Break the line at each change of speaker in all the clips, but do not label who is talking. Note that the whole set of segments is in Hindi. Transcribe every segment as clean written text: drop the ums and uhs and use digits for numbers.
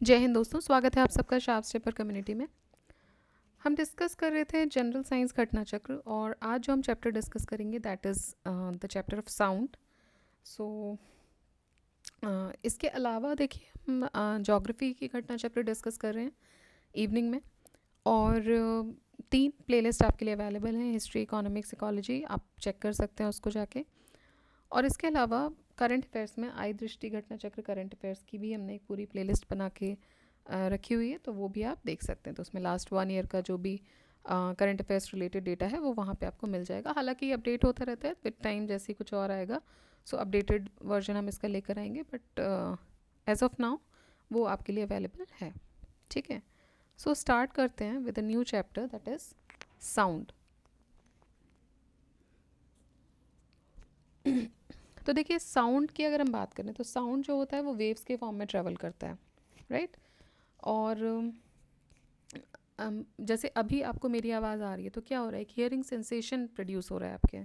जय हिंद दोस्तों, स्वागत है आप सबका शार्प स्टेपर कम्युनिटी में। हम डिस्कस कर रहे थे जनरल साइंस घटना चक्र और आज जो हम चैप्टर डिस्कस करेंगे that is the chapter of sound. So इसके अलावा देखिए हम ज्योग्राफी की घटना चक्र डिस्कस कर रहे हैं इवनिंग में। और तीन प्लेलिस्ट आपके लिए अवेलेबल हैं, हिस्ट्री, इकोनॉमिक्स, इकोलॉजी, आप चेक कर सकते हैं उसको जाके। और इसके अलावा करंट अफेयर्स में आई दृष्टि घटना चक्र करंट अफेयर्स की भी हमने एक पूरी प्लेलिस्ट बना के रखी हुई है, तो वो भी आप देख सकते हैं। तो उसमें लास्ट 1 ईयर का जो भी करंट अफेयर्स रिलेटेड डेटा है वो वहाँ पे आपको मिल जाएगा। हालांकि अपडेट होता रहता है विद टाइम, जैसे ही कुछ और आएगा सो अपडेटेड वर्जन हम इसका लेकर आएंगे, बट एज ऑफ नाउ वो आपके लिए अवेलेबल है। ठीक है, सो स्टार्ट करते हैं with a new chapter that is sound. तो देखिए, साउंड की अगर हम बात करें तो साउंड जो होता है वो वेव्स के फॉर्म में ट्रेवल करता है, राइट। और जैसे अभी आपको मेरी आवाज़ आ रही है तो क्या हो रहा है, एक हियरिंग सेंसेशन प्रोड्यूस हो रहा है आपके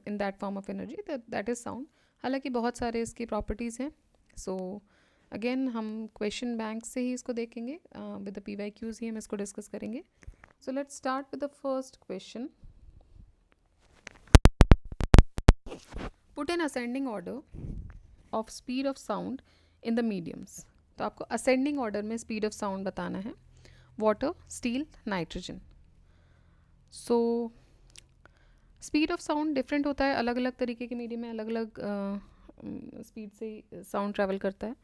in that form of energy, that is sound. हालांकि बहुत सारे इसकी प्रॉपर्टीज़ हैं। सो अगेन हम क्वेश्चन बैंक से ही इसको देखेंगे, विद द PYQs ही हम इसको डिस्कस करेंगे। So let's start with the first question. Put an ascending order of speed of sound in the mediums. तो आपको असेंडिंग ऑर्डर में स्पीड ऑफ साउंड बताना है। Water, steel, nitrogen. So speed of sound different होता है, अलग अलग तरीके के मीडियम में अलग अलग स्पीड से साउंड ट्रैवल करता है।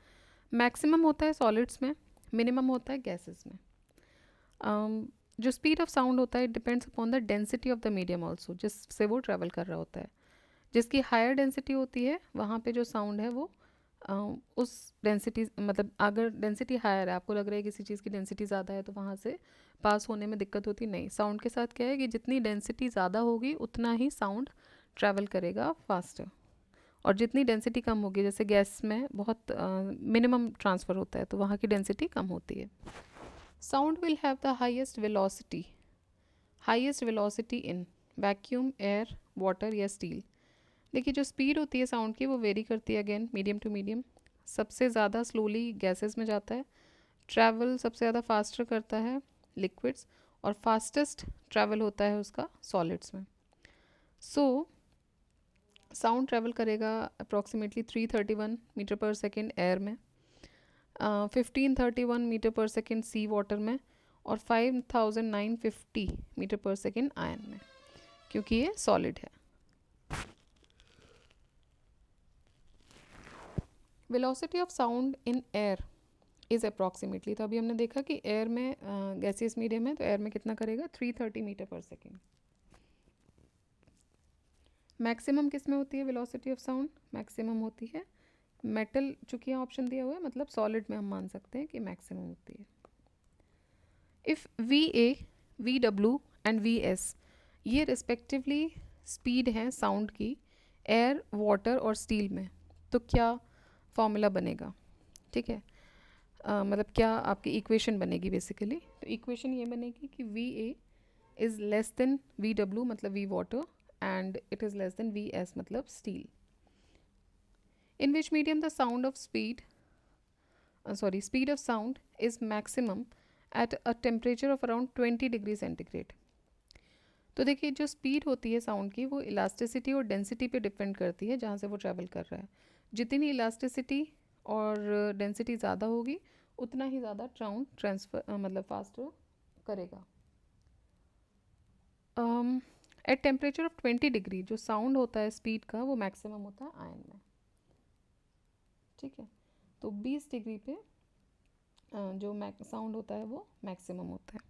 मैक्सिमम होता है सॉलिड्स में, मिनिमम होता है गैसेस में। जो स्पीड ऑफ साउंड होता है depends upon the density of the medium also, जिससे वो ट्रैवल कर रहा होता है। जिसकी हायर डेंसिटी होती है वहाँ पे जो साउंड है वो उस डेंसिटी, मतलब अगर डेंसिटी हायर है, आपको लग रहा है किसी चीज़ की डेंसिटी ज़्यादा है तो वहाँ से पास होने में दिक्कत होती नहीं। साउंड के साथ क्या है कि जितनी डेंसिटी ज़्यादा होगी उतना ही साउंड ट्रैवल करेगा फास्टर, और जितनी डेंसिटी कम होगी, जैसे गैस में बहुत मिनिमम ट्रांसफ़र होता है तो वहाँ की डेंसिटी कम होती है। Sound will have the highest velocity in vacuum, air, water या स्टील। देखिए, जो स्पीड होती है साउंड की वो वेरी करती है, अगेन मीडियम टू मीडियम। सबसे ज़्यादा स्लोली गैसेस में जाता है, ट्रैवल सबसे ज़्यादा फास्टर करता है लिक्विड्स, और फास्टेस्ट ट्रैवल होता है उसका सॉलिड्स में। सो साउंड ट्रैवल करेगा अप्रॉक्सीमेटली 331 मीटर पर सेकेंड एयर में, 1531 मीटर पर सेकेंड सी वाटर में, और 5950 मीटर पर सेकेंड आयन में, क्योंकि ये सॉलिड है। Velocity of sound in air is approximately, तो अभी हमने देखा कि एयर में गैसियस मीडियम है तो एयर में कितना करेगा, 330 मीटर पर सेकेंड। मैक्सिमम किस में होती है वेलोसिटी ऑफ साउंड, मैक्सिमम होती है मेटल, चूँकि यहाँ ऑप्शन दिया हुआ है मतलब सॉलिड में हम मान सकते हैं कि मैक्सिमम होती है। If VA, VW and VS ये रिस्पेक्टिवली स्पीड हैं साउंड की एयर, वाटर और स्टील में, तो क्या फॉर्मूला बनेगा। ठीक है, मतलब क्या आपकी इक्वेशन बनेगी बेसिकली। तो इक्वेशन ये बनेगी कि VA is less than VW मतलब V water, and it is less than VS मतलब steel. In which medium the sound of speed of sound is maximum at a temperature of around 20 degree centigrade. तो देखिए, जो स्पीड होती है साउंड की वो इलास्टिसिटी और डेंसिटी पे डिपेंड करती है जहाँ से वो ट्रैवल कर रहा है। जितनी इलास्टिसिटी और डेंसिटी ज़्यादा होगी उतना ही ज़्यादा साउंड ट्रांसफ़र मतलब फास्ट करेगा। एट टेम्परेचर ऑफ 20 डिग्री जो साउंड होता है स्पीड का वो मैक्सिमम होता है आयन में। ठीक है, तो 20 डिग्री पे जो साउंड होता है वो मैक्सिमम होता है।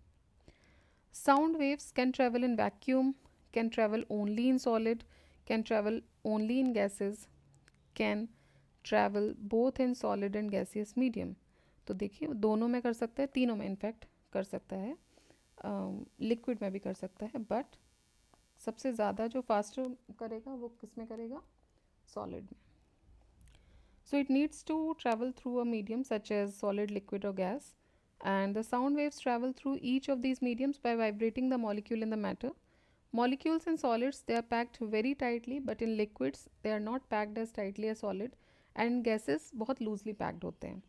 Sound waves can travel in vacuum, can travel only in solid, can travel only in gases, can travel both in solid and gaseous medium. तो देखिए, दोनों में कर सकता है, तीनों में इनफैक्ट कर सकता है, लिक्विड में भी कर सकता है, बट सबसे ज़्यादा जो फास्ट करेगा वो किस में करेगा, सॉलिड में। So it needs to travel through a medium such as solid, liquid or gas, and the sound waves travel through each of these mediums by vibrating the molecule in the matter. Molecules in solids, they are packed very tightly, but in liquids they are not packed as tightly as solid, and gases बहुत loosely packed होते हैं।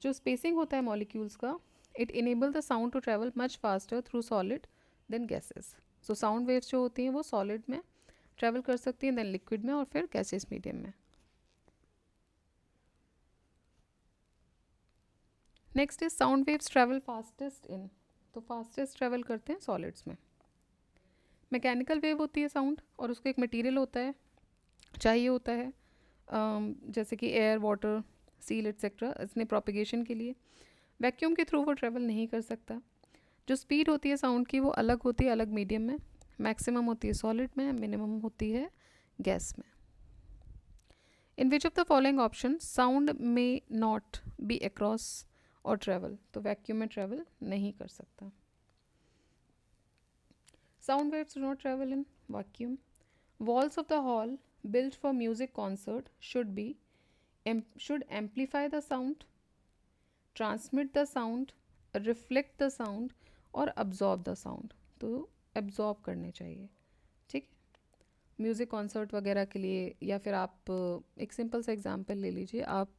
जो स्पेसिंग होता है मॉलिक्यूल्स का, it enable the sound to travel much faster through solid than gases. So sound waves जो होती हैं वो सॉलिड में ट्रैवल कर सकती हैं, देन लिक्विड में, और फिर गैसेस मीडियम में. Next is sound waves travel fastest in. तो फास्टेस्ट ट्रैवल करते हैं सॉलिड्स में. मैकेनिकल वेव होती है साउंड, और उसको एक मटेरियल होता है, चाहिए होता है, जैसे कि एयर, वाटर, सील एट्सेट्रा, इसने प्रोपिगेशन के लिए. वैक्यूम के थ्रू वो ट्रैवल नहीं कर सकता. जो स्पीड होती है साउंड की वो अलग होती है, अलग मीडियम में. मैक्सिमम होती है सॉलिड में, मिनिमम होती है गैस में. In which of the following option sound may not be across और ट्रैवल. तो वैक्यूम में ट्रैवल नहीं कर सकता. Sound waves do not travel in vacuum. Walls of the hall built for music concert should amplify the sound, transmit the sound, reflect the sound और absorb the sound. तो absorb करने चाहिए. ठीक है. म्यूज़िक कॉन्सर्ट वगैरह के लिए, या फिर आप एक सिंपल सा एग्जांपल ले लीजिए. आप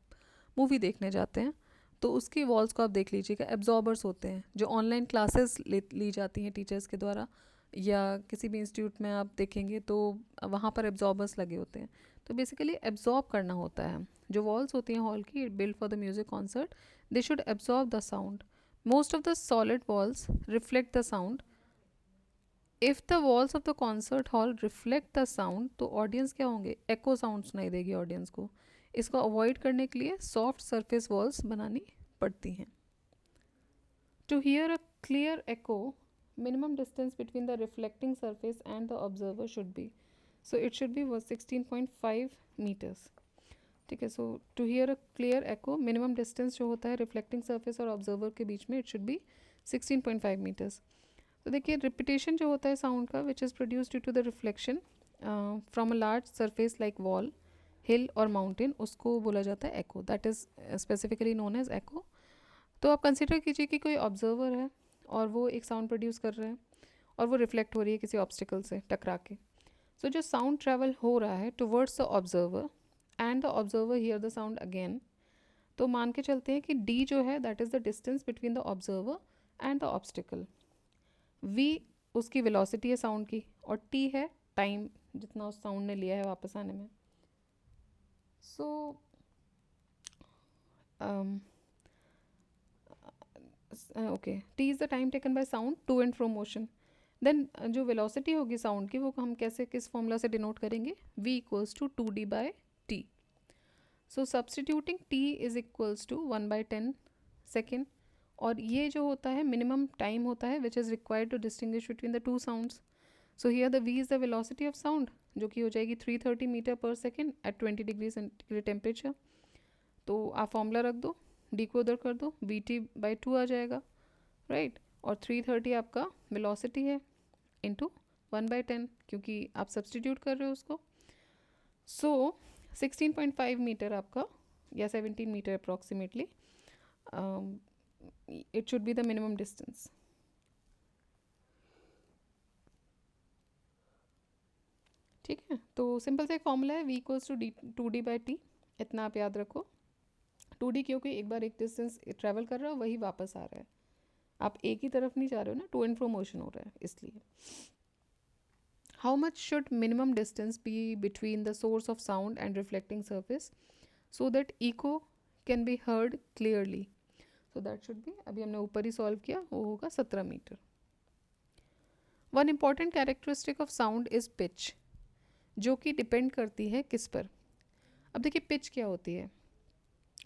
मूवी देखने जाते हैं तो उसकी वॉल्स को आप देख लीजिएगा, एब्जॉर्बर्स होते हैं. जो ऑनलाइन क्लासेस ली जाती हैं टीचर्स के द्वारा, या किसी भी इंस्टीट्यूट में आप देखेंगे तो वहाँ पर एब्जॉर्बर्स लगे होते हैं. तो बेसिकली एब्जॉर्ब करना होता है. जो वॉल्स होती हैं हॉल की, build for the music concert, they should absorb the sound. Most of the solid walls reflect the sound. If the walls of the concert hall reflect the sound, तो ऑडियंस क्या होंगे, एको साउंड सुनाई देगी ऑडियंस को. इसको अवॉइड करने के लिए सॉफ्ट सरफेस वॉल्स बनानी पड़ती हैं. To hear a clear echo, minimum distance between the reflecting surface and the observer should be, so it should be was 16.5 meters. ठीक है. So to hear a clear echo, minimum distance जो होता है रिफ्लेक्टिंग सरफेस और ऑब्जर्वर के बीच में, इट शुड बी 16.5 मीटर्स. तो देखिए रिपीटेशन जो होता है साउंड का, which is produce due to the reflection from a large surface like wall, hill और माउंटेन, उसको बोला जाता है echo. That is specifically known as echo. तो आप कंसिडर कीजिए कि कोई ऑब्जर्वर है और वो एक साउंड प्रोड्यूस कर रहे हैं और वो रिफ्लेक्ट हो रही है किसी ऑब्स्टिकल से टकरा के. सो जो साउंड ट्रैवल हो रहा है towards the observer and the observer hear the sound again. तो मान के चलते हैं कि डी जो है that is the distance between the observer and the obstacle. V उसकी वेलोसिटी है साउंड की, और टी है टाइम जितना उस साउंड ने लिया है वापस आने में. So okay, T is the time taken by sound to and fro motion. Then जो वेलोसिटी होगी साउंड की वो हम कैसे, किस फॉर्मूला से डिनोट करेंगे, v equals to 2d by T. So substituting t is equals to 1/10 second. और ये जो होता है मिनिमम टाइम होता है which is required to distinguish between the two sounds. So here the v is the velocity of sound, जो कि हो जाएगी 330 मीटर पर second at 20 degree centigrade temperature. तो आप फॉर्मूला रख दो, डी को उधर कर दो, vt/2 आ जाएगा, राइट. और 330 आपका वेलोसिटी है इंटू 1/10, क्योंकि आप सब्सटीट्यूट कर रहे हो उसको. सो 16.5 मीटर आपका, या 17 meter approximately, it should be the minimum distance. ठीक है. तो सिंपल सा एक फॉर्मूला है, v इक्वल्स टू 2d/t. इतना आप याद रखो. 2d क्योंकि एक बार एक डिस्टेंस ट्रैवल कर रहा है वही वापस आ रहा है, आप एक ही तरफ नहीं जा रहे हो ना, टू एंड फ्रो मोशन हो रहा है इसलिए. How much should minimum distance be between the source of sound and reflecting surface so that echo can be heard clearly. So that should be, अभी हमने ऊपर ही सॉल्व किया, वो होगा 17 meter. One important characteristic of sound is pitch, जो कि डिपेंड करती है किस पर. अब देखिए पिच क्या होती है.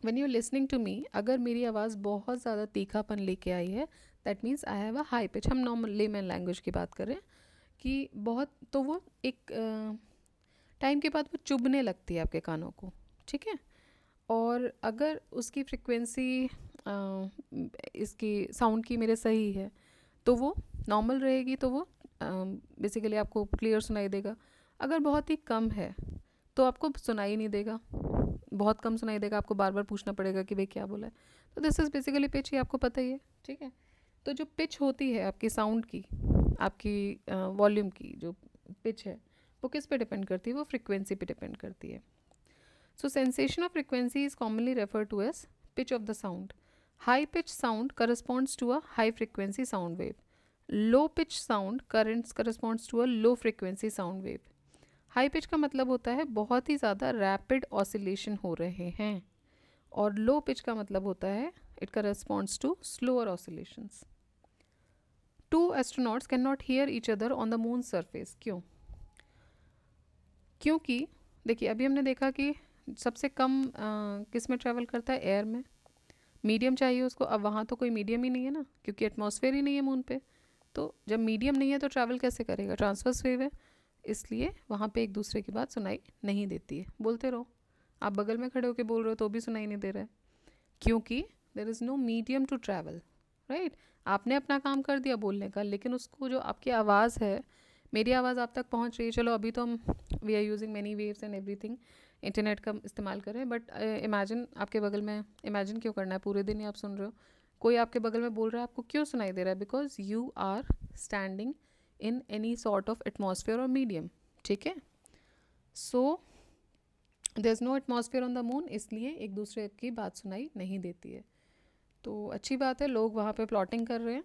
When you listening to me, अगर मेरी आवाज़ बहुत ज़्यादा तीखापन लेके आई है, that means I have a high pitch. हम नॉर्मल लेमैन लैंग्वेज की बात कर रहे हैं कि बहुत, तो वो एक टाइम के बाद वो चुभने लगती है आपके कानों को. ठीक है. और अगर उसकी फ्रिक्वेंसी इसकी साउंड की मेरे सही है तो वो नॉर्मल रहेगी, तो वो बेसिकली आपको क्लियर सुनाई देगा. अगर बहुत ही कम है तो आपको सुनाई नहीं देगा, बहुत कम सुनाई देगा, आपको बार बार पूछना पड़ेगा कि भाई क्या बोला है. तो दिस इज़ बेसिकली पिच, ये आपको पता ही है. ठीक है. तो जो पिच होती है आपकी साउंड की, आपकी वॉल्यूम की जो पिच है, वो किस पे डिपेंड करती है, वो फ्रिक्वेंसी पे डिपेंड करती है. So sensation of frequency is commonly refer to as pitch of the sound. High pitch sound corresponds to a high frequency sound wave. Low pitch sound currents corresponds to a low frequency sound wave. High pitch का मतलब होता है बहुत ही ज़्यादा रैपिड ऑसिलेशन हो रहे हैं, और लो पिच का मतलब होता है it corresponds to slower oscillations. Two astronauts can not hear each other on the moon surface. क्यों? क्योंकि देखिए अभी हमने देखा कि सबसे कम किस में ट्रैवल करता है, एयर में. मीडियम चाहिए उसको, अब वहाँ तो कोई मीडियम ही नहीं है ना, क्योंकि एटमॉस्फेयर ही नहीं है मून पे. तो जब मीडियम नहीं है तो ट्रैवल कैसे करेगा, ट्रांसवर्स वेव है, इसलिए वहाँ पे एक दूसरे की बात सुनाई नहीं देती है. बोलते रहो, आप बगल में खड़े होकर बोल रहे हो तो भी सुनाई नहीं दे रहा है, क्योंकि there is no medium to travel. Right, आपने अपना काम कर दिया बोलने का, लेकिन उसको जो आपकी आवाज़ है, मेरी आवाज़ आप तक पहुँच रही है. चलो अभी तो हम we are using many waves and everything, internet का इस्तेमाल करें, बट इमेजिन आपके बगल में, इमेजिन क्यों करना है, पूरे दिन ही आप सुन रहे हो, कोई आपके बगल में बोल रहा है, आपको क्यों सुनाई दे रहा है? Because you are standing in any sort of atmosphere और मीडियम. ठीक है, so there is no atmosphere on the moon, इसलिए एक दूसरे की बात सुनाई नहीं देती है. तो अच्छी बात है, लोग वहाँ पे प्लॉटिंग कर रहे हैं,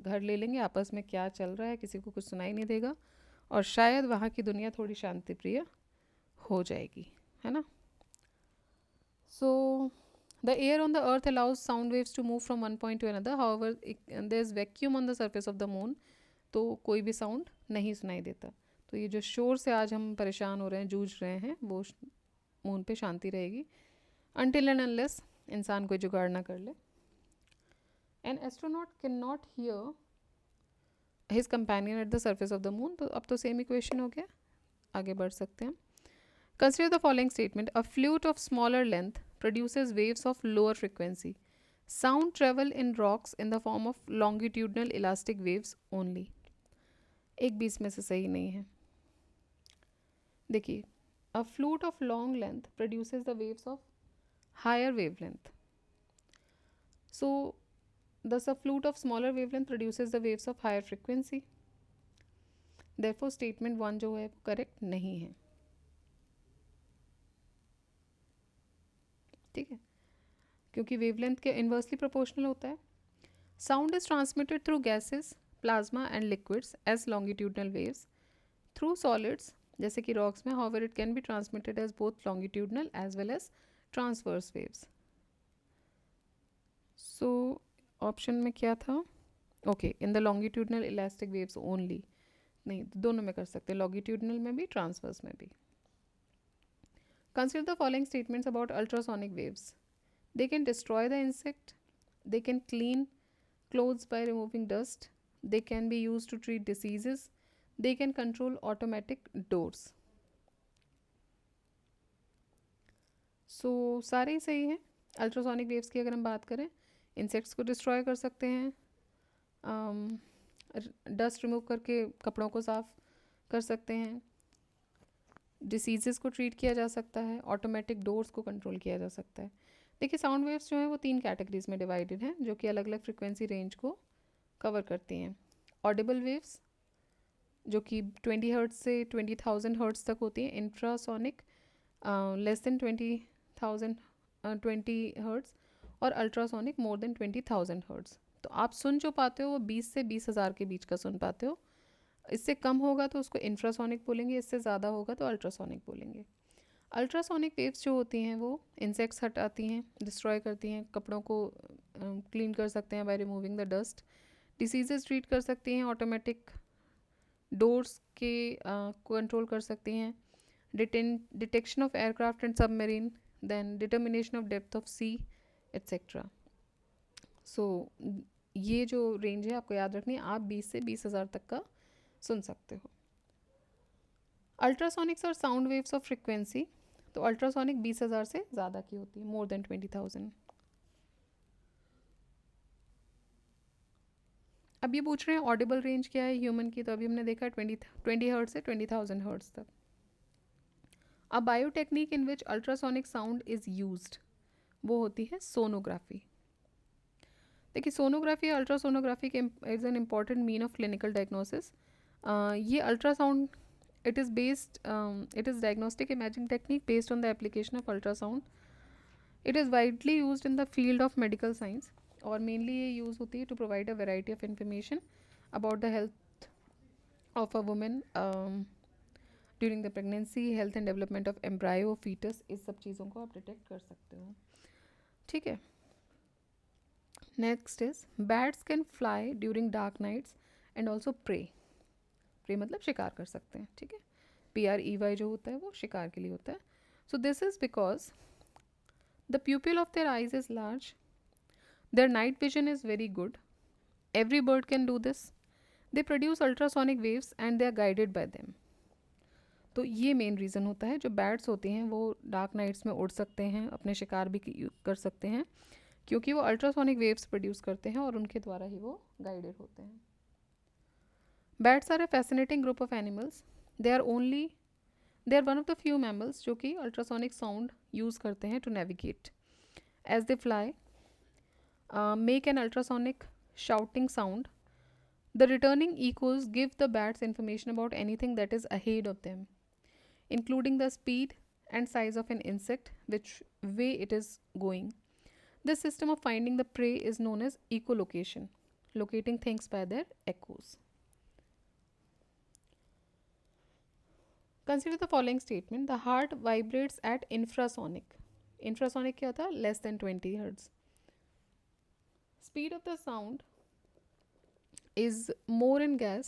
घर ले लेंगे, आपस में क्या चल रहा है किसी को कुछ सुनाई नहीं देगा, और शायद वहाँ की दुनिया थोड़ी शांति प्रिय हो जाएगी, है ना. So the air on the earth allows sound waves to move from one point to another. However there is vacuum on the surface of the moon, तो कोई भी साउंड नहीं सुनाई देता. तो ये जो शोर से आज हम परेशान हो रहे हैं, जूझ रहे हैं, वो मून पे शांति रहेगी अनटिल एंड अनलेस इंसान कोई जुगाड़ ना कर ले. An astronaut can not here his companion at the surface of the moon. तो अब तो सेम इक्वेशन हो गया, आगे बढ़ सकते हैं. Consider the following statement. A flute of smaller length produces waves of lower frequency. Sound travel in rocks in the form of longitudinal elastic waves only. एक भी इसमें से सही नहीं है. देखिए, a flute of long length produces the waves of higher wavelength. So, thus a flute of smaller wavelength produces the waves of higher frequency. Therefore, statement 1 जो है वो correct नहीं है. ठीक है, क्योंकि वेवलेंथ के इन्वर्सली प्रोपोर्शनल होता है. Sound is transmitted through gases, plasma and liquids as longitudinal waves. Through solids जैसे कि रॉक्स में, however it can be transmitted as both longitudinal as well as transverse waves. So option में क्या था? Okay, in the longitudinal elastic waves only. नहीं, दोनों में कर सकते हैं, लॉन्गिट्यूडनल में भी, ट्रांसवर्स में भी. Consider the following statements about ultrasonic waves. They can destroy the insect. They can clean clothes by removing dust. They can be used to treat diseases. They can control automatic doors. So सारे ही सही हैं. अल्ट्रासोनिक वेव्स की अगर हम बात करें, इंसेक्ट्स को डिस्ट्रॉय कर सकते हैं, डस्ट रिमूव करके कपड़ों को साफ कर सकते हैं, डिसीज़ को ट्रीट किया जा सकता है, ऑटोमेटिक डोर्स को कंट्रोल किया जा सकता है. देखिए, साउंड वेव्स जो हैं वो 3 कैटेगरीज में डिवाइडेड हैं, जो कि अलग अलग फ्रिक्वेंसी रेंज को कवर करती हैं. ऑडिबल वेव्स जो कि 20 हर्ट्ज से 20,000 हर्ट्ज तक होती हैं. इंफ्रासोनिक लेस देन 20,000 20 हर्ट्ज, और अल्ट्रासोनिक मोर देन 20,000 हर्ट्ज. तो आप सुन जो पाते हो वो 20 से 20,000 के बीच का सुन पाते हो. इससे कम होगा तो उसको इंफ्रासोनिक बोलेंगे, इससे ज़्यादा होगा तो अल्ट्रासोनिक बोलेंगे. अल्ट्रासोनिक वेव्स जो होती हैं वो इंसेक्ट्स हटाती हैं, डिस्ट्रॉय करती हैं, कपड़ों को क्लीन कर सकते हैं by removing the dust, diseases treat कर सकती हैं, ऑटोमेटिक डोर्स के कंट्रोल कर सकती हैं, detection of aircraft and submarine, then determination of depth of sea etcetera. So ये जो रेंज है आपको याद रखनी है, आप 20 से 20,000 तक का सुन सकते हो. अल्ट्रासोनिक्स और साउंड वेव्स ऑफ फ्रिक्वेंसी, तो अल्ट्रासोनिक 20,000 से ज़्यादा की होती है, मोर देन 20,000. अब ये पूछ रहे हैं ऑडिबल रेंज क्या है ह्यूमन की, तो अभी हमने देखा 20 हर्ट्ज से 20,000 हर्ट्ज तक. अ biotechnic in which ultrasonic sound is used, वो होती है सोनोग्राफी. देखिए, सोनोग्राफी अल्ट्रासोनोग्राफी के is an important mean of clinical diagnosis. ये ultrasound it is diagnostic imaging technique based on the application of ultrasound. It is widely use in the field of medical science और मेनली ये यूज़ होती है to provide a variety of information about the health of a women during the pregnancy, health and development of embryo, foetus, इस सब चीज़ों को आप डिटेक्ट कर सकते हो. ठीक है. Next is bats can fly during dark nights and also prey. Prey मतलब शिकार कर सकते हैं. ठीक है. PREY जो होता है वो शिकार के लिए होता है. So this is because the pupil of their eyes is large, their night vision is very good, every bird can do this, they produce ultrasonic waves and they are guided by them. तो ये मेन रीज़न होता है. जो बैट्स होते हैं वो डार्क नाइट्स में उड़ सकते हैं, अपने शिकार भी कर सकते हैं क्योंकि वो अल्ट्रासोनिक वेव्स प्रोड्यूस करते हैं और उनके द्वारा ही वो गाइडेड होते हैं. Bats are a fascinating group of animals. They are one of the few mammals जो कि अल्ट्रासोनिक साउंड यूज़ करते हैं to navigate. As they fly make an ultrasonic shouting sound. The returning echoes give the bats information about anything that is ahead of them, including the speed and size of an insect, which way it is going. This system of finding the prey is known as echolocation, locating things by their echoes. Consider the following statement. The heart vibrates at infrasonic. Infrasonic क्या होता है? Less than 20 hertz. Speed of the sound is more in gas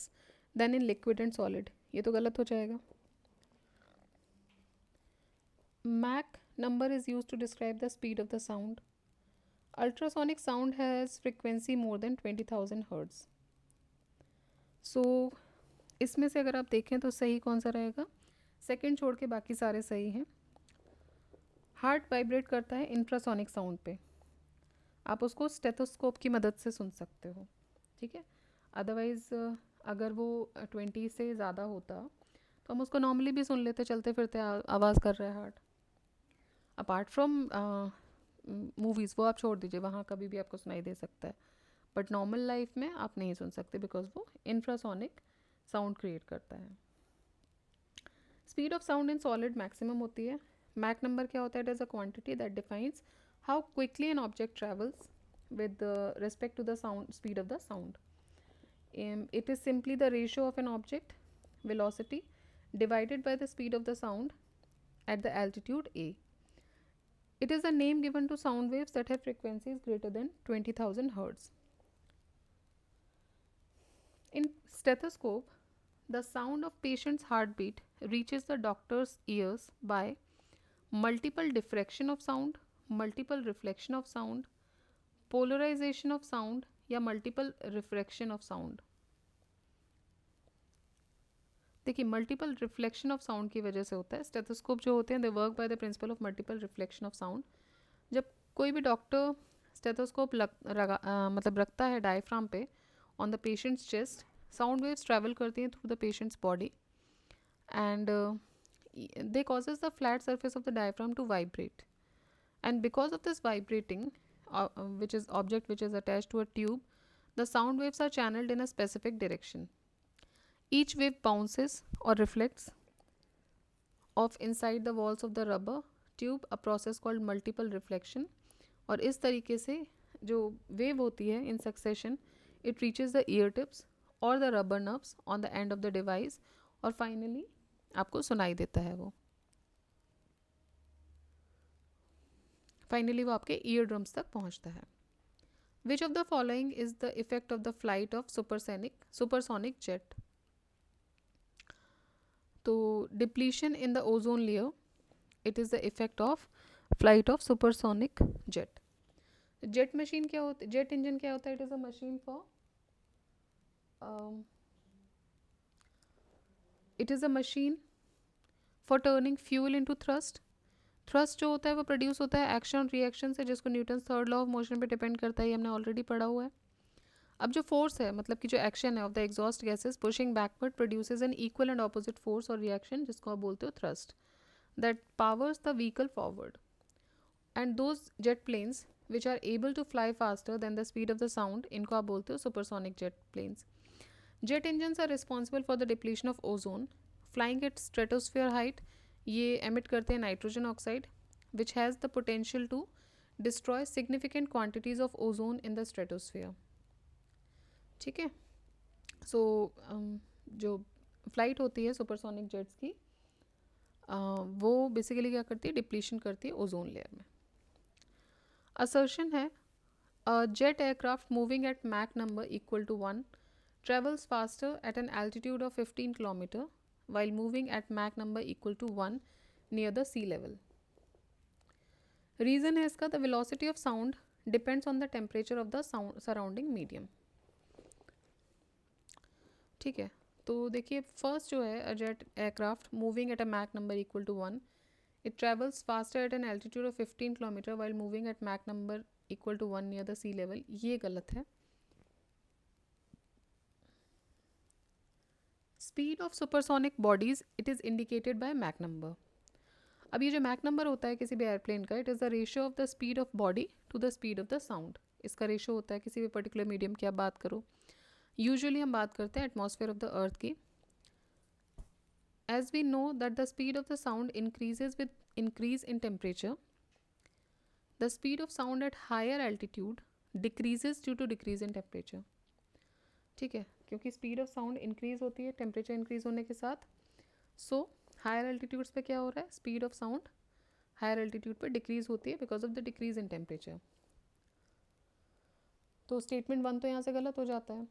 than in liquid and solid. ये तो गलत हो जाएगा. Mach number is used to describe the speed of the sound. Ultrasonic sound has frequency more than 20,000 hertz. So इसमें से अगर आप देखें तो सही कौन सा रहेगा? सेकंड छोड़ के बाकी सारे सही हैं. हार्ट वाइब्रेट करता है इंफ्रासोनिक साउंड पे. आप उसको स्टेथोस्कोप की मदद से सुन सकते हो. ठीक है. अदरवाइज़ अगर वो 20 से ज़्यादा होता तो हम उसको नॉर्मली भी सुन लेते, चलते फिरते आवाज़ कर रहा है हार्ट. अपार्ट फ्रॉम मूवीज़ वो आप छोड़ दीजिए, वहाँ कभी भी आपको सुनाई दे सकता है, बट नॉर्मल लाइफ में आप नहीं सुन सकते बिकॉज वो इंफ्रासोनिक साउंड क्रिएट करता है. Speed of sound in solid maximum होती है. मैक नंबर क्या होता है? It is a quantity that defines how quickly an object travels with respect to the sound speed of the sound. It is simply the ratio of an object velocity divided by the speed of the sound at the altitude a. It is a name given to sound waves that have frequencies greater than 20,000 hertz. In stethoscope, the sound of patient's heartbeat reaches the doctor's ears by multiple diffraction of sound, multiple reflection of sound, polarisation of sound या मल्टीपल रिफ्रैक्शन ऑफ साउंड. देखिए मल्टीपल रिफ्लेक्शन ऑफ साउंड की वजह से होता है. स्टेथोस्कोप जो होते हैं they work by the principle of multiple reflection of sound. जब कोई भी डॉक्टर स्टेथोस्कोप मतलब रखता है डायफ्राम पे on the patient's chest, sound waves travel करती हैं through the patient's body and they causes the flat surface of the diaphragm to vibrate. And because of this vibrating, which is object which is attached to a tube, the sound waves are channeled in a specific direction. Each wave bounces or reflects off inside the walls of the rubber tube, a process called multiple reflection. और इस तरीके से जो wave होती है in succession, it reaches the ear tips or the rubber nerves on the end of the device और finally आपको सुनाई देता है वो. फाइनली वो आपके ईयर ड्रम्स तक पहुंचता है. Which of the following is the effect of the flight of supersonic jet? तो depletion in the ozone layer, it is the effect of flight of supersonic jet. Jet machine क्या होता है? जेट इंजन क्या होता है? It is a machine for it is a machine for turning fuel into thrust. Thrust जो होता है वो प्रोड्यूस होता है एक्शन और रिएक्शन से, जिसको Newton third law of motion पे डिपेंड करता है. ये हमने ऑलरेडी पढ़ा हुआ है. अब जो फोर्स है मतलब कि जो एक्शन है of the exhaust gases pushing backward produces an equal and opposite force और रिएक्शन जिसको आप बोलते हो thrust, that powers the vehicle forward. And those jet planes which are able to fly faster than the speed of the sound, इनको आप बोलते हो supersonic jet planes. Jet engines are responsible for the depletion of ozone flying at stratosphere height. ये एमिट करते हैं nitrogen oxide which has the potential to destroys significant quantities of ozone in the stratosphere. ठीक है. So जो फ्लाइट होती है सुपरसोनिक जेट्स की, वो बेसिकली क्या करती है, डिप्लीशन करती है ओजोन लेयर में. असर्शन है, a jet aircraft moving at Mach number equal to 1 travels faster at an altitude of 15 km while moving at Mach number equal to 1 near the sea level. Reason है इसका, the velocity of sound depends on the temperature of the sound surrounding medium. ठीक है. तो देखिए फर्स्ट जो है, a jet aircraft moving at a Mach number equal to 1, it travels faster at an altitude of 15 km while moving at Mach number equal to 1 near the sea level. ये गलत है. Speed of supersonic bodies, it is indicated by Mach number. अब ये जो Mach number होता है किसी भी एयरप्लेन का, it is the ratio of the speed of body to the speed of the sound. इसका रेशो होता है किसी भी पर्टिकुलर मीडियम की आप बात करो. यूजुअली हम बात करते हैं एटमॉस्फेयर ऑफ द अर्थ की. As we know that the speed of the sound increases with increase in temperature, the speed of sound at higher altitude decreases due to decrease in temperature. ठीक है, क्योंकि स्पीड ऑफ साउंड इंक्रीज होती है टेम्परेचर इंक्रीज होने के साथ. सो हायर एल्टीट्यूड्स पे क्या हो रहा है, speed of sound higher altitude पे डिक्रीज होती है because of the decrease in temperature. तो स्टेटमेंट 1 तो यहाँ से गलत हो जाता है.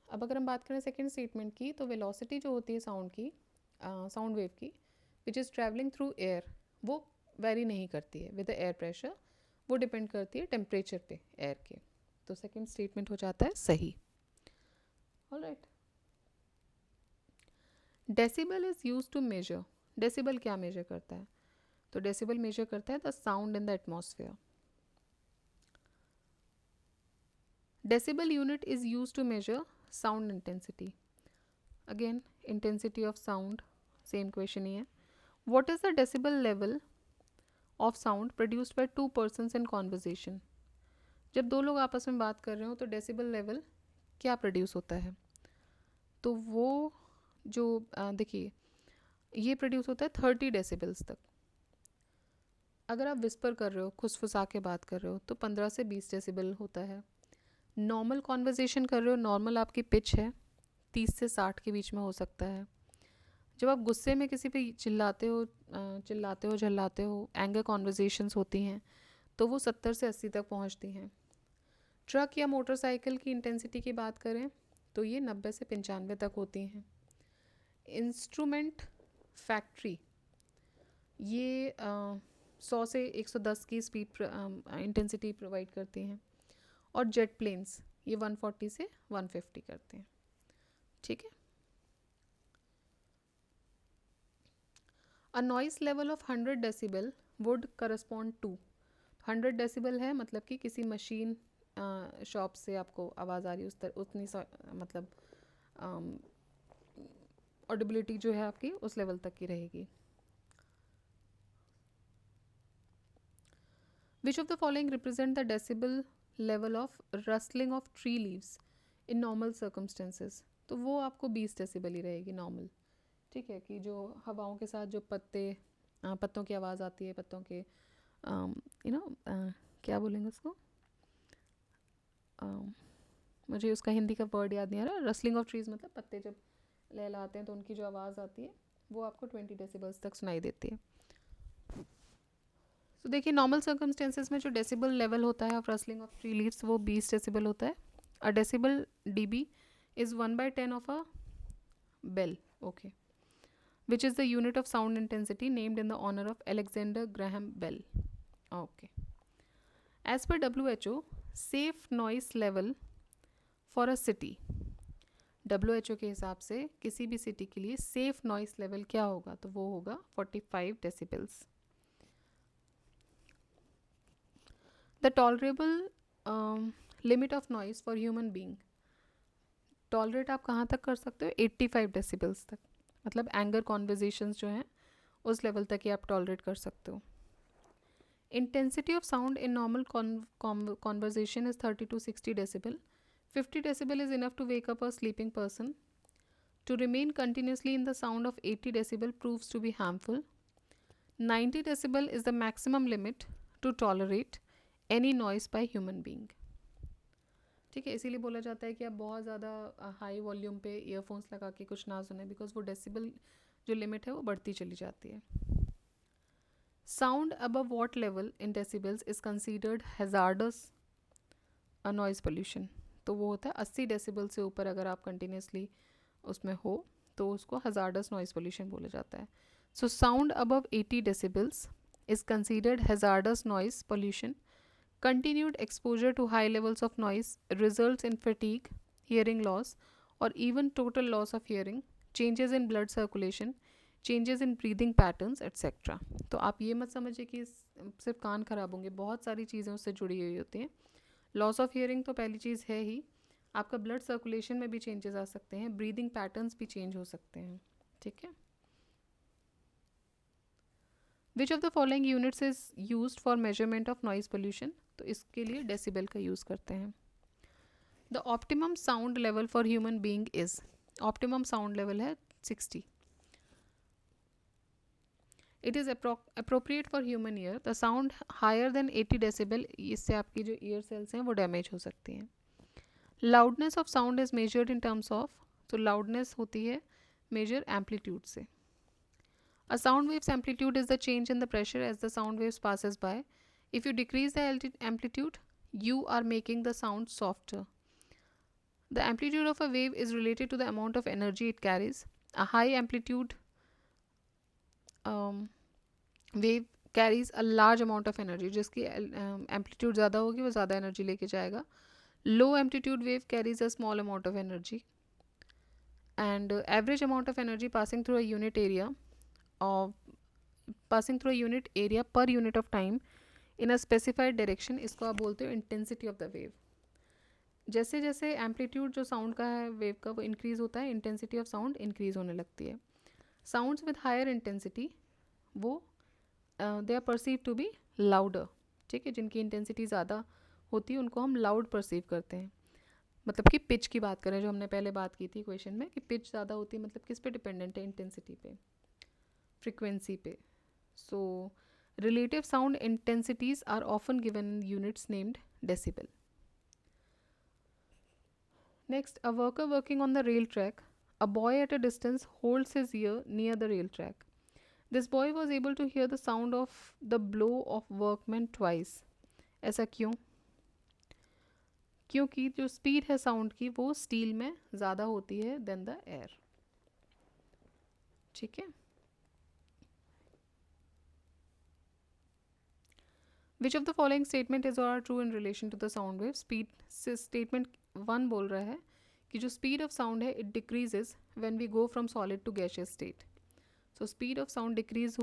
अब अगर हम बात करें सेकेंड स्टेटमेंट की, तो वेलोसिटी जो होती है साउंड की, साउंड वेव की, which is travelling through air, वो वेरी नहीं करती है विद द एयर प्रेशर, वो डिपेंड करती है टेम्परेचर पे एयर के. तो सेकेंड स्टेटमेंट हो जाता है सही. Alright. Decibel is use to measure. Decibel क्या मेजर करता है, तो डेसिबल मेजर करता है the sound in the atmosphere. Decibel unit is use to measure sound intensity. Again intensity of sound same question ही है. What is the decibel level of sound produced by two persons in conversation. जब दो लोग आपस में बात कर रहे हो तो डेसिबल लेवल क्या प्रोड्यूस होता है, तो वो जो देखिए ये प्रोड्यूस होता है 30 डेसिबल्स तक. अगर आप विस्पर कर रहे हो, खुसफुसा के बात कर रहे हो, तो 15 से 20 डेसिबल होता है. नॉर्मल कॉन्वर्जेशन कर रहे हो, नॉर्मल आपकी पिच है 30 से 60 के बीच में हो सकता है. जब आप गुस्से में किसी पे चिल्लाते हो झल्लाते हो, एंगर कॉन्वर्जेशंस होती हैं, तो वो 70 से 80 तक पहुंचती हैं. ट्रक या मोटरसाइकिल की इंटेंसिटी की बात करें तो ये 90 से 95 तक होती हैं. इंस्ट्रूमेंट फैक्ट्री ये 100 से 110 की स्पीड इंटेंसिटी प्रोवाइड करती हैं. और जेट प्लेन्स ये 140 से 150 करते हैं. ठीक है. A noise level of 100 decibel would correspond to. 100 decibel है मतलब कि किसी मशीन शॉप से आपको आवाज़ आ रही है उतनी मतलब ऑडिबिलिटी जो है आपकी उस लेवल तक की रहेगी. Which of the following represent the decibel level of rustling of tree leaves in normal circumstances. तो वो आपको 20 डेसिबल ही रहेगी नॉर्मल. ठीक है, कि जो हवाओं के साथ जो पत्तों की आवाज़ आती है, पत्तों के क्या बोलेंगे उसको, मुझे उसका हिंदी का वर्ड याद नहीं आ रहा. रसलिंग ऑफ ट्रीज मतलब पत्ते जब लहलाते हैं तो उनकी जो आवाज़ आती है वो आपको 20 डेसिबल्स तक सुनाई देती है. तो देखिए नॉर्मल सर्कमस्टेंसेस में जो डेसिबल लेवल होता है of rustling of tree leaves वो 20 डेसिबल होता है. A decibel dB is 1/10 of a bel. Okay. which is the unit of sound intensity named in the honor of Alexander Graham Bell. Okay. As per WHO, safe noise level for a city. WHO के हिसाब से किसी भी सिटी के लिए सेफ नॉइस लेवल क्या होगा, तो वो होगा 45 decibels. The tolerable limit of noise for human being. Tolerate आप कहाँ तक कर सकते हो, 85 डेसिबल्स तक. मतलब एंगर कॉन्वर्जेशंस जो हैं उस लेवल तक ही आप टॉलरेट कर सकते हो. Intensity of sound in normal conversation is 30 to 60 decibel. 50 decibel is enough to wake up a sleeping person. To remain continuously in the sound of 80 decibel proves to be harmful. 90 decibel is the maximum limit to tolerate any noise by human being. ठीक है, इसीलिए बोला जाता है कि आप बहुत ज़्यादा हाई वॉल्यूम पे ईयरफोन्स लगा के कुछ ना सुने, बिकॉज वो डेसिबल जो लिमिट है वो बढ़ती चली जाती है। Sound above what level in decibels is considered hazards noise pollution. तो वो होता है 80 डेसिबल से ऊपर अगर आप कंटिन्यूसली उसमें हो तो उसको हजार्डस नॉइज़ पोल्यूशन बोला जाता है। So sound above 80 decibels is considered hazards noise pollution. Continued exposure to high levels of noise results in fatigue, hearing loss, or even total loss of hearing, changes in blood circulation, changes in breathing patterns, etc. तो आप ये मत समझिए कि सिर्फ कान खराब होंगे, बहुत सारी चीज़ें उससे जुड़ी हुई होती हैं। लॉस ऑफ हियरिंग तो पहली चीज़ है ही, आपका ब्लड सर्कुलेशन में भी चेंजेस आ सकते हैं, ब्रीदिंग पैटर्न्स भी चेंज हो सकते हैं। ठीक है। Which of the following units is used for measurement of noise pollution? तो इसके लिए डेसिबल का यूज़ करते हैं। The optimum sound level for human being is, optimum sound level है 60। It is appropriate for human ear. The sound higher than 80 decibel, इससे आपकी जो ईयर सेल्स हैं वो डैमेज हो सकती हैं। Loudness of sound is measured in terms of, तो लाउडनेस होती है मेजर एम्पलीट्यूड से। A sound wave's amplitude is the change in the pressure as the sound waves passes by. If you decrease the amplitude, you are making the sound softer. The amplitude of a wave is related to the amount of energy it carries. A high amplitude wave carries a large amount of energy. जिसकी amplitude ज़्यादा होगी वो ज़्यादा energy लेके जाएगा. Low amplitude wave carries a small amount of energy. And average amount of energy passing through a unit area per unit of time in a specified direction, इसको आप बोलते हो इंटेंसिटी ऑफ द वेव। जैसे जैसे एम्पलीट्यूड जो साउंड का है वेव का वो इंक्रीज होता है, इंटेंसिटी ऑफ साउंड इंक्रीज होने लगती है। साउंड्स विद हायर इंटेंसिटी वो they are perceive to be louder. ठीक है, जिनकी इंटेंसिटी ज़्यादा होती है उनको हम लाउड परसीव करते हैं। मतलब कि पिच की बात करें, जो हमने पहले बात की थी क्वेश्चन में, कि पिच ज़्यादा होती है मतलब किस पे डिपेंडेंट है, इंटेंसिटी पे, फ्रीक्वेंसी पे। So relative sound intensities are often given in units named decibel. Next, a worker working on the rail track, a boy at a distance holds his ear near the rail track. This boy was able to hear the sound of the blow of workman twice. ऐसा क्यों? क्योंकि जो स्पीड है साउंड की वो स्टील में ज़्यादा होती है देन द एयर। ठीक है। Which of the following statement is are true in relation to the sound wave? Speed से स्टेटमेंट 1 बोल रहा है कि जो स्पीड ऑफ साउंड है it decreases when we go from solid to gaseous state. So speed of sound decrease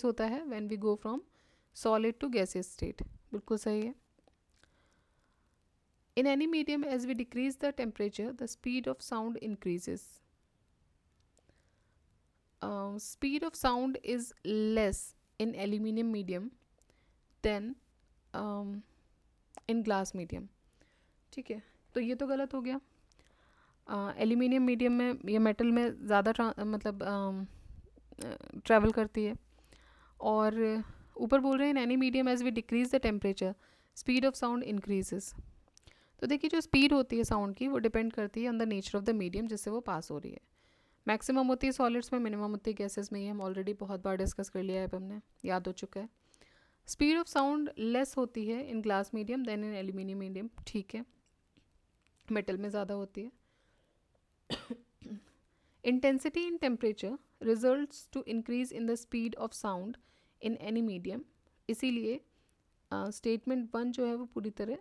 होता है when we go from solid to gaseous state. बिल्कुल सही है। In any medium as we decrease the temperature the speed of sound increases. Speed of sound is less in aluminium medium than in glass medium. ठीक है, तो ये तो गलत हो गया। एल्यूमिनियम मीडियम में या मेटल में ज़्यादा मतलब ट्रैवल करती है। और ऊपर बोल रहे हैं in any medium as we decrease the temperature speed of sound increases. तो देखिए जो स्पीड होती है साउंड की वो डिपेंड करती है on the nature of the medium जिससे वो पास हो रही है। मैक्सिमम होती है सॉलिड्स में, मिनिमम होती है गैसेस में। ये हम ऑलरेडी बहुत बार डिस्कस कर लिया है, अब हमने याद हो चुका है। स्पीड ऑफ साउंड लेस होती है in glass medium than in aluminium medium. ठीक है, मेटल में ज़्यादा होती है। Intensity in temperature results to increase in the speed of sound in any medium. इसीलिए स्टेटमेंट 1 जो है वो पूरी तरह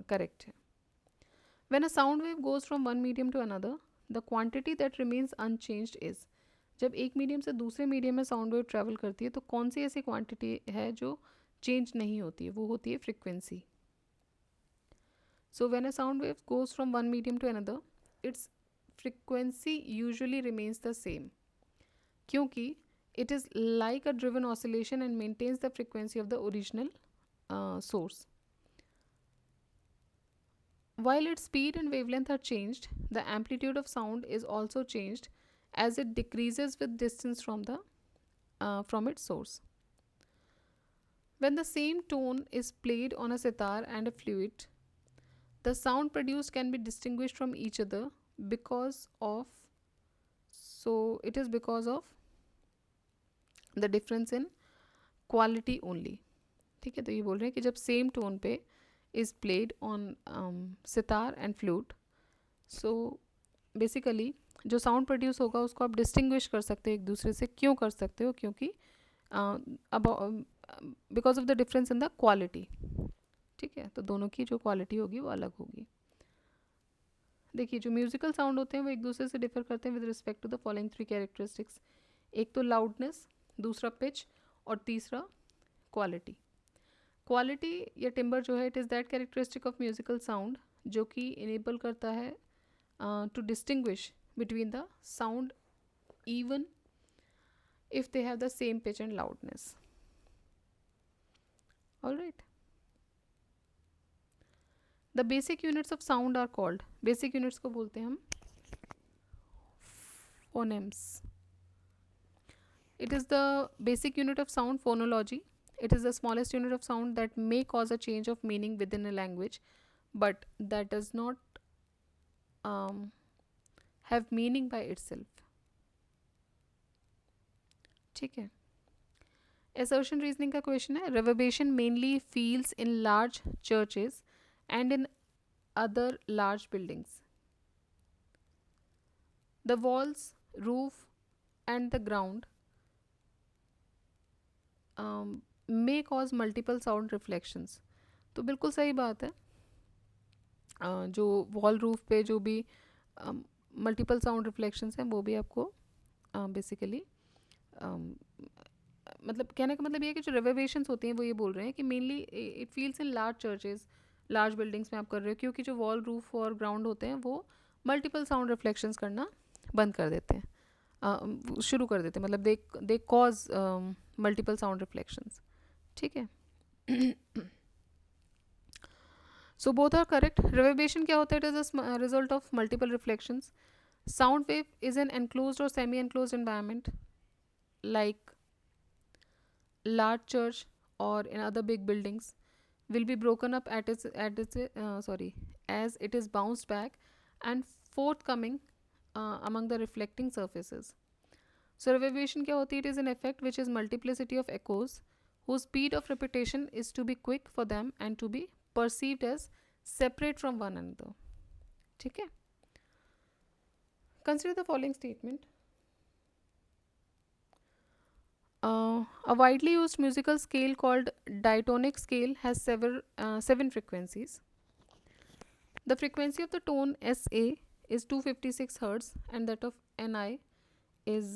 करेक्ट है। When a sound wave goes from one medium to another the quantity that remains unchanged is. जब एक मीडियम से दूसरे मीडियम में साउंड वेव ट्रैवल करती है तो कौन सी ऐसी क्वांटिटी है जो चेंज नहीं होती है? वो होती है frequency. So when a sound wave goes from one medium to another its frequency usually remains the same, क्योंकि it is like a driven oscillation and maintains the frequency of the original source. While its speed and wavelength are changed, the amplitude of sound is also changed as it decreases with distance from its source. When the same tone is played on a sitar and a flute, the sound produced can be distinguished from each other because of, so it is because of the difference in quality only. ठीक है, तो ये बोल रहे हैं कि जब सेम टोन पे is played on sitar and flute, so basically जो साउंड प्रोड्यूस होगा उसको आप डिस्टिंग्विश कर सकते हो एक दूसरे से. क्यों कर सकते हो? क्योंकि अब because of the difference in the quality. ठीक है, तो दोनों की जो क्वालिटी होगी वो अलग होगी. देखिए, जो म्यूजिकल साउंड होते हैं वो एक दूसरे से डिफर करते हैं with respect to the following 3 characteristics. एक तो लाउडनेस, दूसरा पिच, और तीसरा क्वालिटी. क्वालिटी या टिम्बर जो है, it is that characteristic of musical sound जो कि इनेबल करता है to distinguish between the sound even if they have the same pitch and loudness. All right. The basic units of sound are called, basic units को बोलते हैं हम phonemes. It is the basic unit of sound, phonology. It is the smallest unit of sound that may cause a change of meaning within a language, but that does not have meaning by itself. ठीक है. Assertion reasoning का क्वेश्चन है. Reverberation mainly feels in large churches and in other large buildings. The walls, roof and the ground may cause multiple sound reflections. तो बिल्कुल सही बात है. जो वॉल रूफ पे जो भी मल्टीपल साउंड रिफ्लेक्शंस हैं वो भी आपको बेसिकली मतलब कहने का मतलब ये है कि जो रिवर्बेशंस होती हैं वो ये बोल रहे हैं कि mainly it feels in large churches, large buildings में आप कर रहे हो, क्योंकि जो वॉल, रूफ और ग्राउंड होते हैं वो मल्टीपल साउंड रिफ्लेक्शंस करना बंद कर देते हैं, शुरू कर देते हैं, मतलब they cause multiple sound reflections. ठीक है. So both are correct. Reverberation क्या होता है? It is a result of multiple reflections. Sound wave is an enclosed और semi enclosed environment like large church or in other big buildings will be broken up as it is bounced back and forthcoming among the reflecting surfaces. So reverberation क्या होती है? It is an effect which is multiplicity of echoes whose speed of repetition is to be quick for them and to be perceived as separate from one another. ठीक है. Consider the following statement. A widely used musical scale called diatonic scale has seven frequencies. The frequency of the tone SA is 256 Hz and that of NI is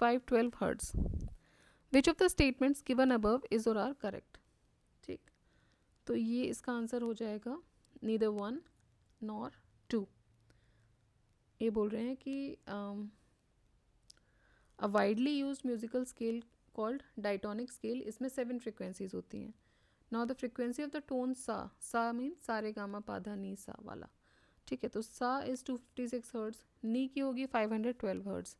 512 Hz. Which of the statements given above is or are correct? ठीक, तो ये इसका आंसर हो जाएगा neither 1 nor 2. ये बोल रहे हैं कि a widely used musical scale called diatonic scale, इसमें 7 frequencies होती हैं. Now the frequency of the tone sa means सारे गामा पाधा नी सा वाला. ठीक है, तो सा is 256 Hz, नी की होगी 512 Hz.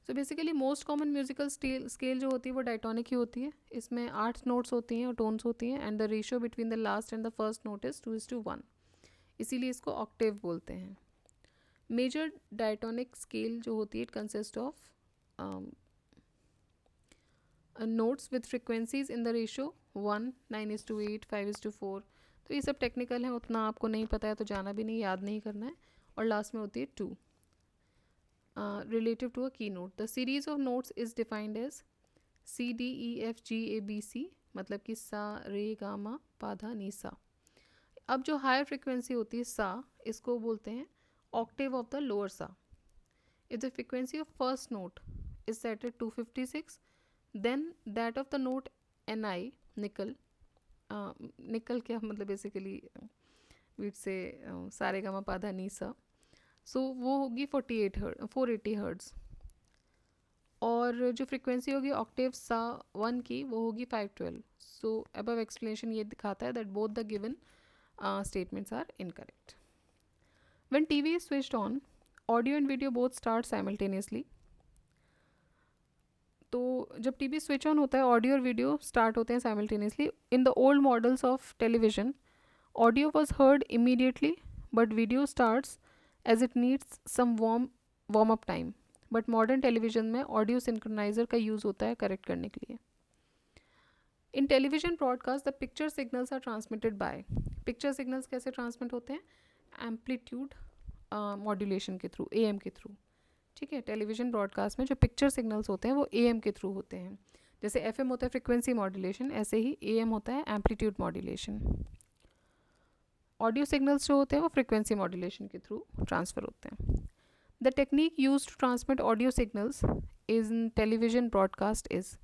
So basically most common musical scale जो होती है वो diatonic ही होती है. इसमें 8 notes होती हैं और tones होती हैं and the ratio between the last and the first note is 2:1. इसीलिए इसको octave बोलते हैं. Major diatonic scale जो होती है it consists of notes with frequencies in the ratio 1, 9:8, 5:4. तो ये सब टेक्निकल है, उतना आपको नहीं पता है तो जाना भी नहीं, याद नहीं करना है. और लास्ट में होती है 2 relative to a keynote. The series of notes is defined as C, D, E, F, G, A, B, C, मतलब कि सा रे गामा पाधा नी सा. अब जो हायर फ्रिक्वेंसी होती है सा, इसको बोलते हैं octave of the lower sa. If the frequency of first note is set at 256, then that of the note Ni, nickel, nickel क्या मतलब बेसिकली वीट से सारे गामा पाधा नी सा, सो वो होगी 480 हर्ट्ज. और जो फ्रीक्वेंसी होगी ऑक्टेव सा 1 की वो होगी 512. सो अबव एक्सप्लेनेशन ये दिखाता है that both the given statements are incorrect. When TV is switched on, audio and video both start simultaneously. तो जब टीवी स्विच ऑन होता है ऑडियो और वीडियो स्टार्ट होते हैं simultaneously. In the old models of television audio was heard immediately but video starts as it needs some warm up time. But modern television में ऑडियो सिंक्रोनाइजर का यूज़ होता है करेक्ट करने के लिए. In television broadcast the picture signals are transmitted by. Picture signals कैसे ट्रांसमिट होते हैं? एम्पलीट्यूड मॉड्यूलेशन के थ्रू, AM के थ्रू. ठीक है, टेलीविजन ब्रॉडकास्ट में जो पिक्चर सिग्नल्स होते हैं वो AM के थ्रू होते हैं. जैसे FM होता है फ्रिक्वेंसी मॉड्यूलेशन, ऐसे ही AM होता है एम्पलीट्यूड मॉड्यूलेशन. ऑडियो सिग्नल्स जो होते हैं वो फ्रिक्वेंसी मॉड्यूलेशन के थ्रू ट्रांसफ़र होते हैं. The technique use to transmit audio signals in television broadcast is.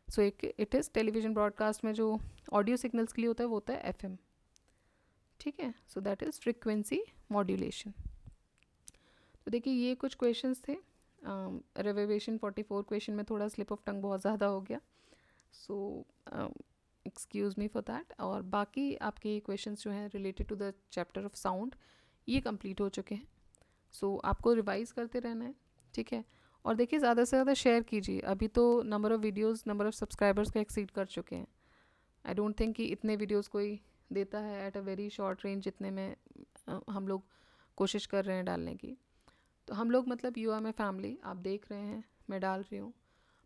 So it is television broadcast में जो ऑडियो सिग्नल्स के लिए होता है वो होता है FM. ठीक है, so that is frequency modulation. तो देखिए ये कुछ क्वेश्चंस थे. रिविजन 44 क्वेश्चन में थोड़ा स्लिप ऑफ टंग बहुत ज़्यादा हो गया, so excuse me for that. और बाकी आपके क्वेश्चंस जो हैं related to the chapter of sound ये कंप्लीट हो चुके हैं. सो आपको रिवाइज करते रहना है. ठीक है, और देखिए ज़्यादा से ज़्यादा शेयर कीजिए. अभी तो number of videos number of subscribers को एक्सीड कर चुके हैं. आई डोंट थिंक कि इतने वीडियोस कोई देता है at a very short range जितने में हम लोग कोशिश कर रहे हैं डालने की. तो हम लोग मतलब यू आर माई फैमिली, आप देख रहे हैं, मैं डाल रही हूँ,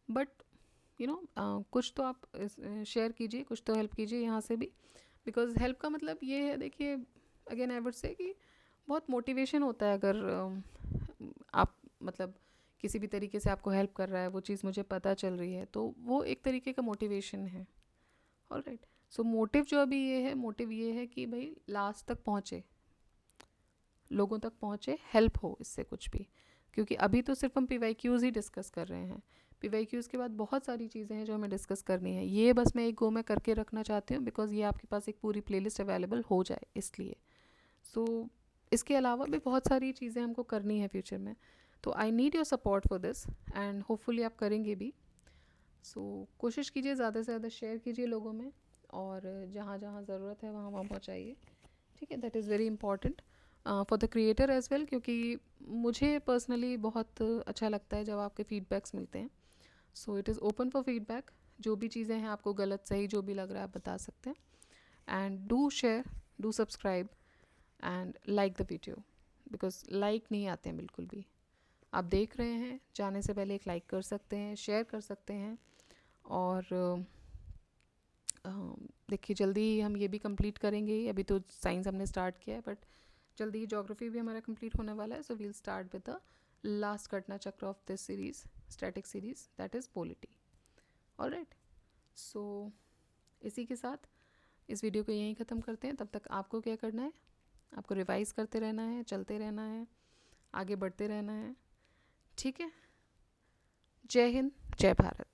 बट यू नो कुछ तो आप शेयर कीजिए, कुछ तो हेल्प कीजिए यहाँ से भी. बिकॉज हेल्प का मतलब ये है, देखिए अगेन आई वुड से कि बहुत मोटिवेशन होता है अगर आप मतलब किसी भी तरीके से आपको हेल्प कर रहा है, वो चीज़ मुझे पता चल रही है, तो वो एक तरीके का मोटिवेशन है. ऑलराइट, सो मोटिव जो अभी ये है, मोटिव ये है कि भाई लास्ट तक पहुँचे, लोगों तक पहुँचे, हेल्प हो इससे कुछ भी. क्योंकि अभी तो सिर्फ हम PYQs ही डिस्कस कर रहे हैं. PYQs के बाद बहुत सारी चीज़ें हैं जो हमें डिस्कस करनी है. ये बस मैं एक गो में करके रखना चाहती हूँ बिकॉज ये आपके पास एक पूरी प्लेलिस्ट अवेलेबल हो जाए इसलिए. सो इसके अलावा भी बहुत सारी चीज़ें हमको करनी है फ्यूचर में. तो I need your support for this and hopefully आप करेंगे भी. सो कोशिश कीजिए ज़्यादा से ज़्यादा शेयर कीजिए लोगों में, और जहाँ जहाँ ज़रूरत है वहाँ वहाँ पहुँचाइए. ठीक है, that is very important for the creator as well, क्योंकि मुझे पर्सनली बहुत अच्छा लगता है जब आपके फीडबैक्स मिलते हैं. सो it is open for feedback. जो भी चीज़ें हैं आपको गलत सही जो भी लग रहा है आप बता सकते हैं. And do share, do subscribe and like the video, because like नहीं आते हैं बिल्कुल भी. आप देख रहे हैं, जाने से पहले एक लाइक कर सकते हैं, शेयर कर सकते हैं. और देखिए जल्दी ही हम ये भी कंप्लीट करेंगे ही. अभी तो साइंस हमने स्टार्ट किया है, बट जल्दी ही ज्योग्राफी भी हमारा कंप्लीट होने वाला है. So we'll start with the last Ghatna Chakra of this series, static series, that is polity. Alright, so इसी के साथ इस वीडियो को यहीं ख़त्म करते हैं. तब तक आपको क्या करना है, आपको रिवाइज करते रहना है, चलते रहना है, आगे बढ़ते रहना है. ठीक है, जय हिंद, जय भारत.